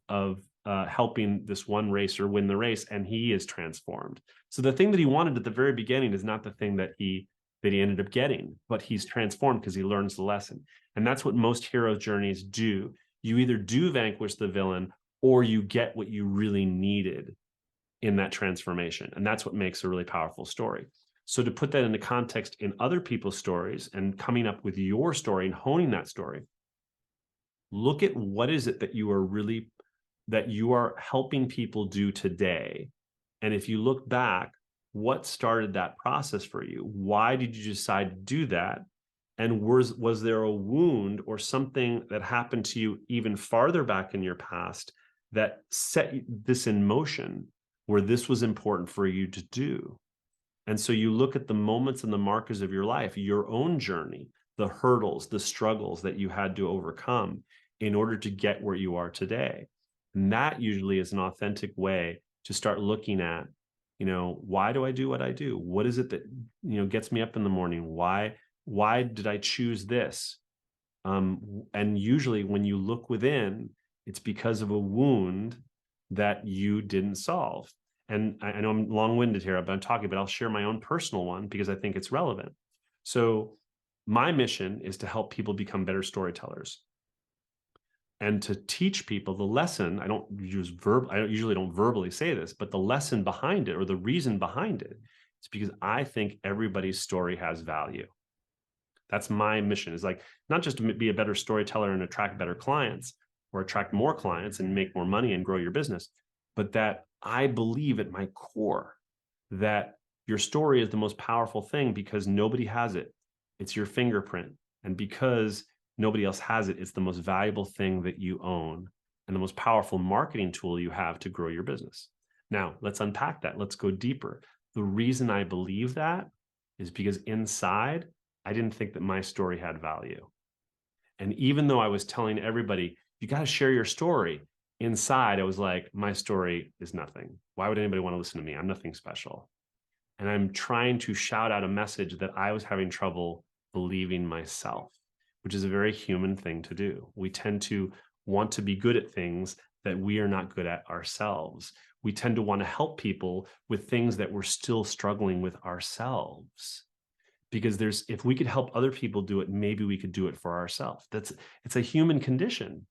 helping this one racer win the race, and he is transformed. So the thing that he wanted at the very beginning is not the thing that he ended up getting, but he's transformed because he learns the lesson. And that's what most hero journeys do. You either do vanquish the villain or you get what you really needed in that transformation. And that's what makes a really powerful story. So to put that into context in other people's stories and coming up with your story and honing that story, look at what is it that you are helping people do today. And if you look back, what started that process for you? Why did you decide to do that? And was there a wound or something that happened to you even farther back in your past that set this in motion where this was important for you to do? And so you look at the moments and the markers of your life, your own journey, the hurdles, the struggles that you had to overcome, in order to get where you are today. And that usually is an authentic way to start looking at, why do I do what I do? What is it that, gets me up in the morning? Why did I choose this? And usually when you look within, it's because of a wound that you didn't solve. And I know I'm long-winded here, but I'm talking, but I'll share my own personal one because I think it's relevant. So my mission is to help people become better storytellers and to teach people the lesson. I usually don't verbally say this, but the lesson behind it, or the reason behind it, is because I think everybody's story has value. That's my mission, is like, not just to be a better storyteller and attract better clients or attract more clients and make more money and grow your business, but that I believe at my core that your story is the most powerful thing because nobody has it. It's your fingerprint. And because nobody else has it, it's the most valuable thing that you own and the most powerful marketing tool you have to grow your business. Now, let's unpack that. Let's go deeper. The reason I believe that is because inside, I didn't think that my story had value. And even though I was telling everybody, you got to share your story, inside, I was like, my story is nothing. Why would anybody want to listen to me? I'm nothing special. And I'm trying to shout out a message that I was having trouble believing myself, which is a very human thing to do. We tend to want to be good at things that we are not good at ourselves. We tend to want to help people with things that we're still struggling with ourselves. Because if we could help other people do it, maybe we could do it for ourselves. It's a human condition.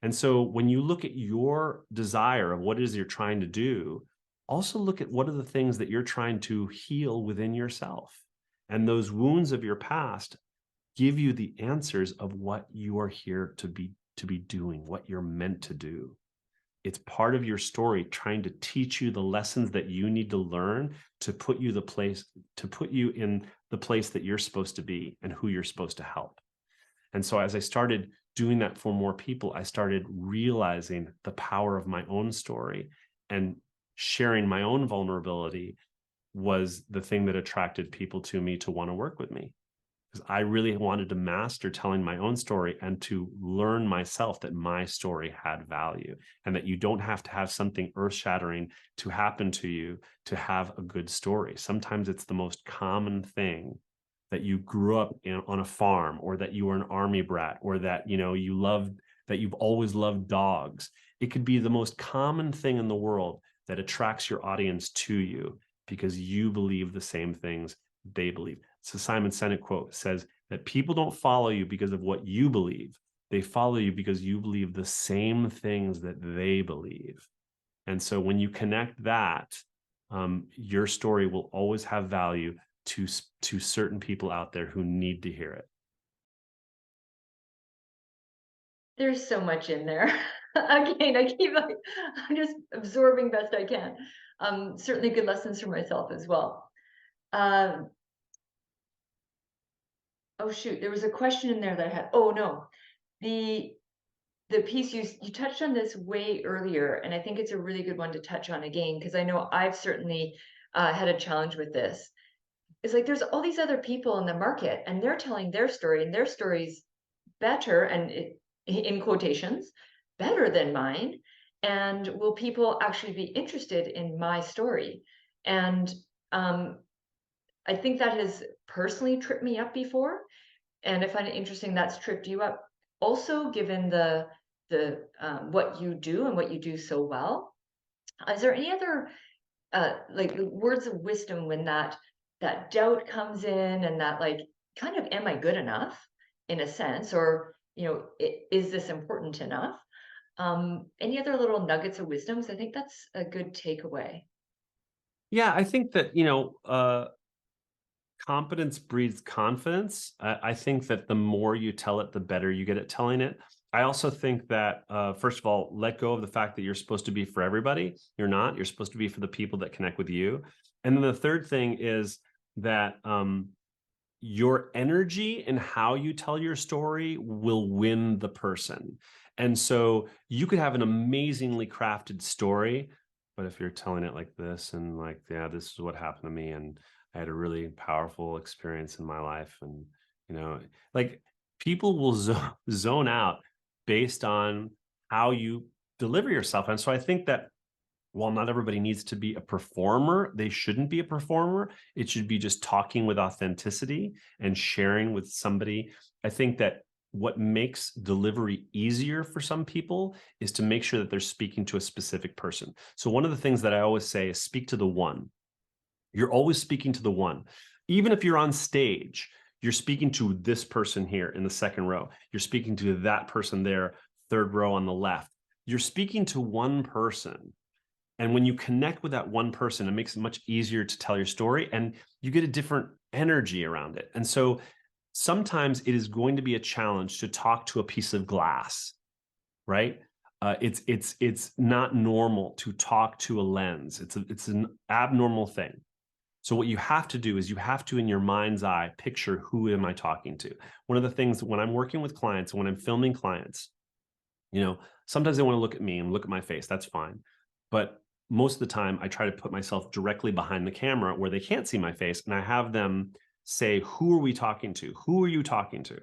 And so when you look at your desire of what it is you're trying to do, also look at what are the things that you're trying to heal within yourself. And those wounds of your past give you the answers of what you are here to be doing, what you're meant to do. It's part of your story trying to teach you the lessons that you need to learn to put you in the place that you're supposed to be and who you're supposed to help. And so as I started doing that for more people, I started realizing the power of my own story, and sharing my own vulnerability was the thing that attracted people to me to want to work with me. Because I really wanted to master telling my own story and to learn myself that my story had value, and that you don't have to have something earth-shattering to happen to you to have a good story. Sometimes it's the most common thing, that you grew up on a farm, or that you were an army brat, or that you've always loved dogs. It could be the most common thing in the world that attracts your audience to you because you believe the same things they believe. So Simon Sinek quote says that people don't follow you because of what you believe. They follow you because you believe the same things that they believe. And so when you connect that, your story will always have value to certain people out there who need to hear it. There's so much in there. Again, I'm just absorbing best I can. Certainly good lessons for myself as well. Um, oh shoot, there was a question in there that I had. Oh no, the piece you touched on this way earlier, and I think it's a really good one to touch on again, because I know I've certainly had a challenge with this. It's like there's all these other people in the market, and they're telling their story, and their story's better, and in quotations, better than mine. And will people actually be interested in my story? And I think that has personally tripped me up before, and I find it interesting that's tripped you up also, given the what you do and what you do so well. Is there any other like words of wisdom when that doubt comes in, and that, like, kind of, am I good enough, in a sense, or is this important enough? Any other little nuggets of wisdoms? I think that's a good takeaway. Yeah, I think that, competence breeds confidence. I think that the more you tell it, the better you get at telling it. I also think that, first of all, let go of the fact that you're supposed to be for everybody. You're not. You're supposed to be for the people that connect with you. And then the third thing is that your energy and how you tell your story will win the person. And so you could have an amazingly crafted story, but if you're telling it like this, and like, yeah, this is what happened to me, and I had a really powerful experience in my life, and like, people will zone out based on how you deliver yourself. And so I think that while not everybody needs to be a performer, they shouldn't be a performer. It should be just talking with authenticity and sharing with somebody. I think that what makes delivery easier for some people is to make sure that they're speaking to a specific person. So one of the things that I always say is speak to the one. You're always speaking to the one. Even if you're on stage, you're speaking to this person here in the second row. You're speaking to that person there, third row on the left. You're speaking to one person. And when you connect with that one person, it makes it much easier to tell your story, and you get a different energy around it. And so sometimes it is going to be a challenge to talk to a piece of glass, right? It's not normal to talk to a lens. It's an abnormal thing. So what you have to do is you have to, in your mind's eye, picture, who am I talking to? One of the things when I'm working with clients, when I'm filming clients, sometimes they want to look at me and look at my face. That's fine. But most of the time, I try to put myself directly behind the camera where they can't see my face. And I have them say, who are we talking to? Who are you talking to?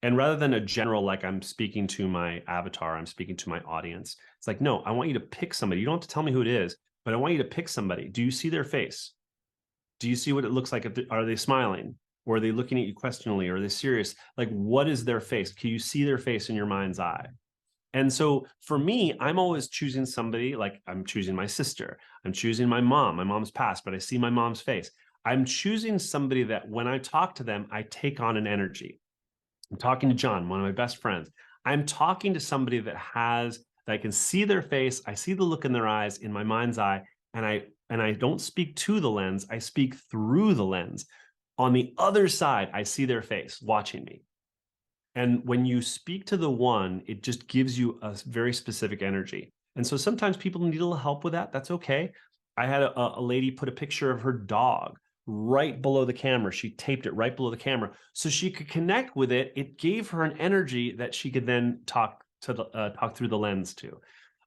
And rather than a general, like I'm speaking to my avatar, I'm speaking to my audience. It's like, no, I want you to pick somebody. You don't have to tell me who it is, but I want you to pick somebody. Do you see their face? Do you see what it looks like? Are they smiling? Or are they looking at you questioningly? Or are they serious? Like, what is their face? Can you see their face in your mind's eye? And so for me, I'm always choosing somebody, like I'm choosing my sister. I'm choosing my mom. My mom's passed, but I see my mom's face. I'm choosing somebody that when I talk to them, I take on an energy. I'm talking to John, one of my best friends. I'm talking to somebody that I can see their face. I see the look in their eyes in my mind's eye. And I don't speak to the lens. I speak through the lens. On the other side, I see their face watching me. And when you speak to the one, it just gives you a very specific energy. And so sometimes people need a little help with that. That's okay. I had a lady put a picture of her dog right below the camera. She taped it right below the camera so she could connect with it. It gave her an energy that she could then talk through the lens to.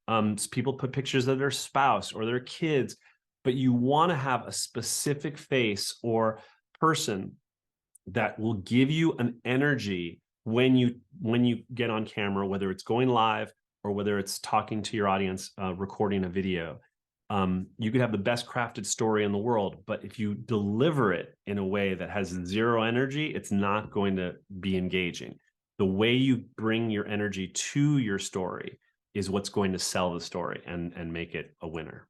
So people put pictures of their spouse or their kids, but you want to have a specific face or person that will give you an energy when you get on camera, whether it's going live or whether it's talking to your audience, recording a video. You could have the best crafted story in the world, but if you deliver it in a way that has zero energy, it's not going to be engaging. The way you bring your energy to your story is what's going to sell the story and make it a winner.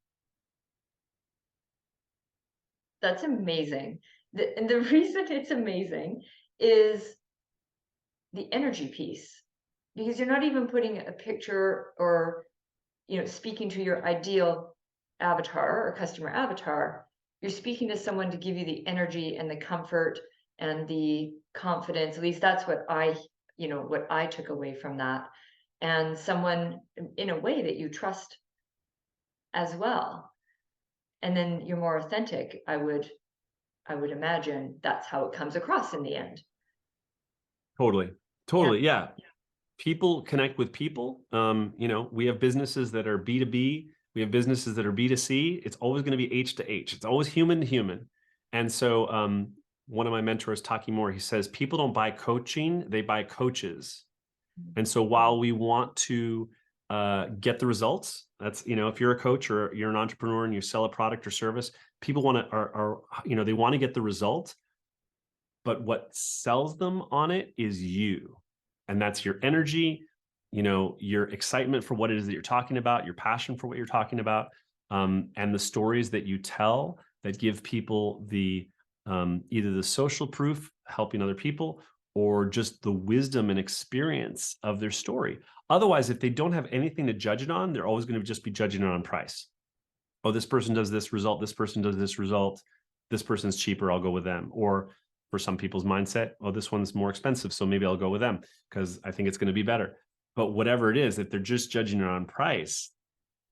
That's amazing. And the reason it's amazing is the energy piece, because you're not even putting a picture or speaking to your ideal avatar or customer avatar. You're speaking to someone to give you the energy and the comfort and the confidence. At least that's what I took away from that. And someone in a way that you trust as well. And then you're more authentic. I would imagine that's how it comes across in the end. Totally. Yeah. People connect with people. We have businesses that are B2B. We have businesses that are B2C. It's always going to be H to H. It's always human to human. And so one of my mentors, Taki Moore, he says, people don't buy coaching, they buy coaches. And so while we want to get the results, that's, if you're a coach or you're an entrepreneur and you sell a product or service, people they want to get the result, but what sells them on it is you. And that's your energy, your excitement for what it is that you're talking about, your passion for what you're talking about, and the stories that you tell that give people the either the social proof, helping other people, or just the wisdom and experience of their story. Otherwise, if they don't have anything to judge it on, they're always going to just be judging it on price. Oh, this person does this result. This person does this result. This person's cheaper. I'll go with them. Or for some people's mindset, oh, this one's more expensive, so maybe I'll go with them because I think it's going to be better. But whatever it is, if they're just judging it on price,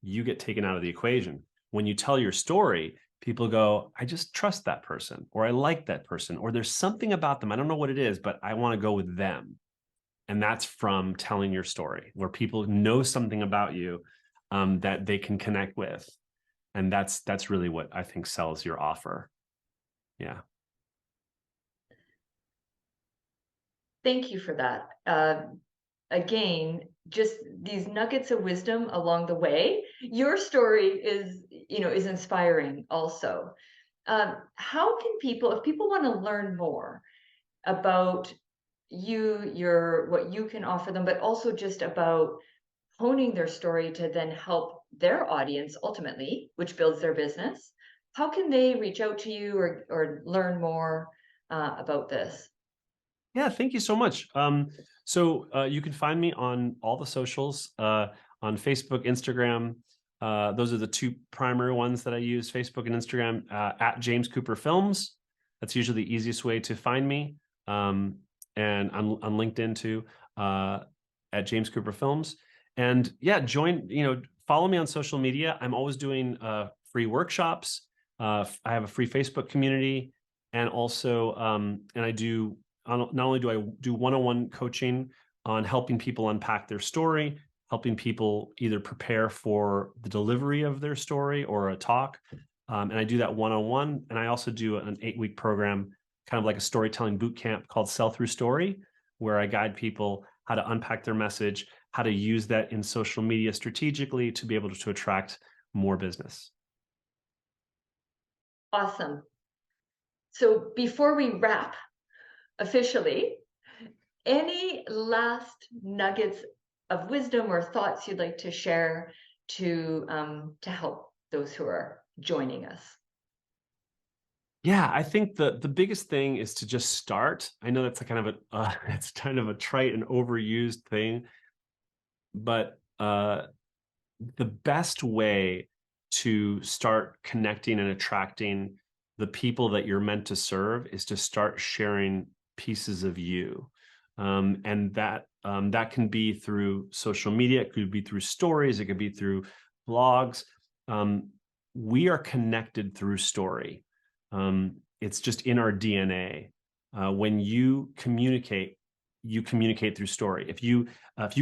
you get taken out of the equation. When you tell your story, people go, I just trust that person, or I like that person, or there's something about them. I don't know what it is, but I want to go with them. And that's from telling your story, where people know something about you that they can connect with. And that's really what I think sells your offer. Yeah. Thank you for that. again, just these nuggets of wisdom along the way. Your story is inspiring also. How can people, if people want to learn more about what you can offer them, but also just about honing their story to then help their audience ultimately, which builds their business, how can they reach out to you or learn more about this? Yeah, thank you so much. You can find me on all the socials, on Facebook, Instagram. Those are the two primary ones that I use, Facebook and Instagram, at James Cooper Films. That's usually the easiest way to find me. And on LinkedIn too, at James Cooper Films. And yeah, follow me on social media. I'm always doing free workshops. I have a free Facebook community, and also, and I do not only do I do one-on-one coaching on helping people unpack their story, helping people either prepare for the delivery of their story or a talk. And I do that one-on-one. And I also do an 8-week program, kind of like a storytelling boot camp called Sell Through Story, where I guide people how to unpack their message, how to use that in social media strategically to be able to attract more business. Awesome. So before we wrap officially, any last nuggets of wisdom or thoughts you'd like to share to help those who are joining us? Yeah, I think the biggest thing is to just start. I know that's a kind of a it's kind of a trite and overused thing, but the best way to start connecting and attracting the people that you're meant to serve is to start sharing pieces of you. And that can be through social media, it could be through stories, it could be through blogs. We are connected through story. It's just in our DNA. When you communicate through story. If you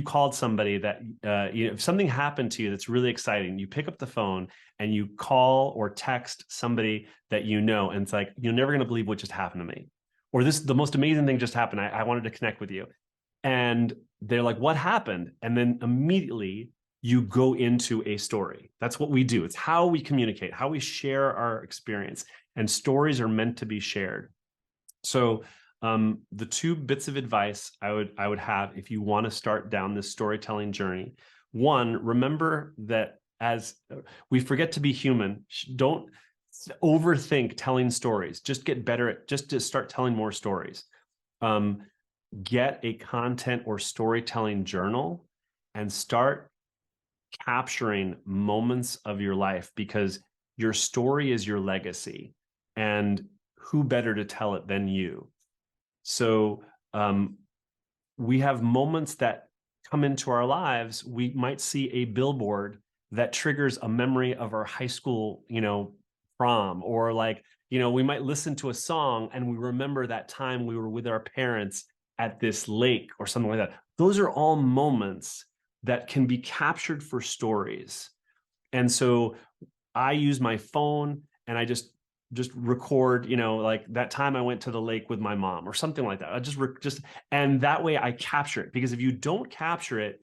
called somebody that if something happened to you that's really exciting, you pick up the phone and you call or text somebody that you know, and it's like, you're never going to believe what just happened to me, or the most amazing thing just happened. I wanted to connect with you, and they're like, what happened? And then immediately you go into a story. That's what we do. It's how we communicate, how we share our experience, and stories are meant to be shared. So the two bits of advice I would have if you want to start down this storytelling journey: one, remember that as we forget to be human, don't overthink telling stories. Just get better at just to start telling more stories. Get a content or storytelling journal and start capturing moments of your life, because your story is your legacy, and who better to tell it than you? So we have moments that come into our lives. We might see a billboard that triggers a memory of our high school, prom, or we might listen to a song and we remember that time we were with our parents at this lake or something like that. Those are all moments that can be captured for stories. And so I use my phone and I just record, like that time I went to the lake with my mom or something like that. I just, and that way I capture it, because if you don't capture it,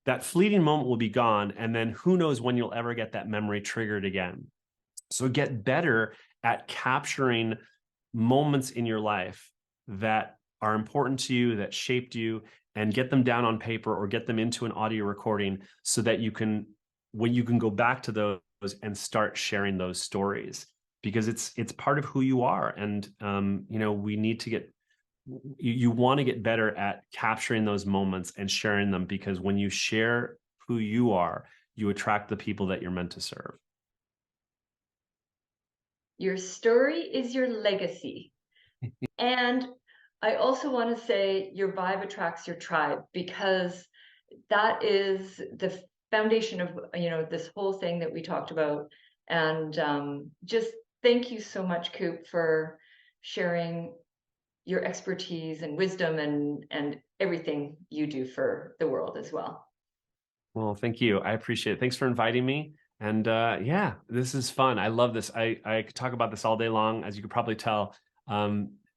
that fleeting moment will be gone. And then who knows when you'll ever get that memory triggered again. So get better at capturing moments in your life that are important to you, that shaped you, and get them down on paper or get them into an audio recording, so that when you can go back to those and start sharing those stories, because it's part of who you are. And we need to you want to get better at capturing those moments and sharing them, because when you share who you are, you attract the people that you're meant to serve. Your story is your legacy. And I also want to say your vibe attracts your tribe, because that is the foundation of this whole thing that we talked about. And just thank you so much, Coop, for sharing your expertise and wisdom and everything you do for the world as well. Well, thank you. I appreciate it. Thanks for inviting me. And yeah, this is fun. I love this. I could talk about this all day long, as you could probably tell.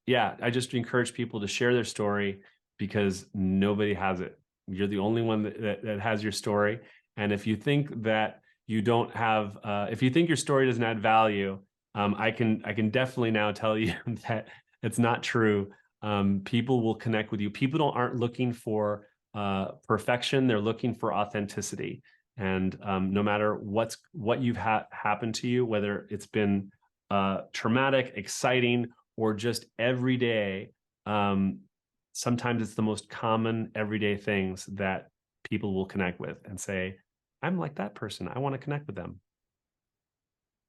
Yeah, I just encourage people to share their story, because nobody has it. You're the only one that has your story. And if you think that you don't have, if you think your story doesn't add value, I can definitely now tell you that it's not true. People will connect with you. People aren't looking for perfection; they're looking for authenticity. And no matter what you've happened to you, whether it's been traumatic, exciting, or just everyday, sometimes it's the most common everyday things that people will connect with and say, I'm like that person. I want to connect with them.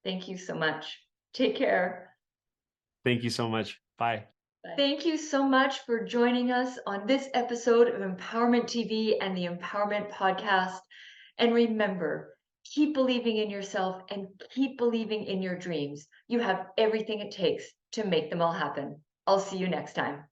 Thank you so much. Take care. Thank you so much. Bye. Thank you so much for joining us on this episode of Empowerment TV and the Empowerment Podcast. And remember, keep believing in yourself and keep believing in your dreams. You have everything it takes to make them all happen. I'll see you next time.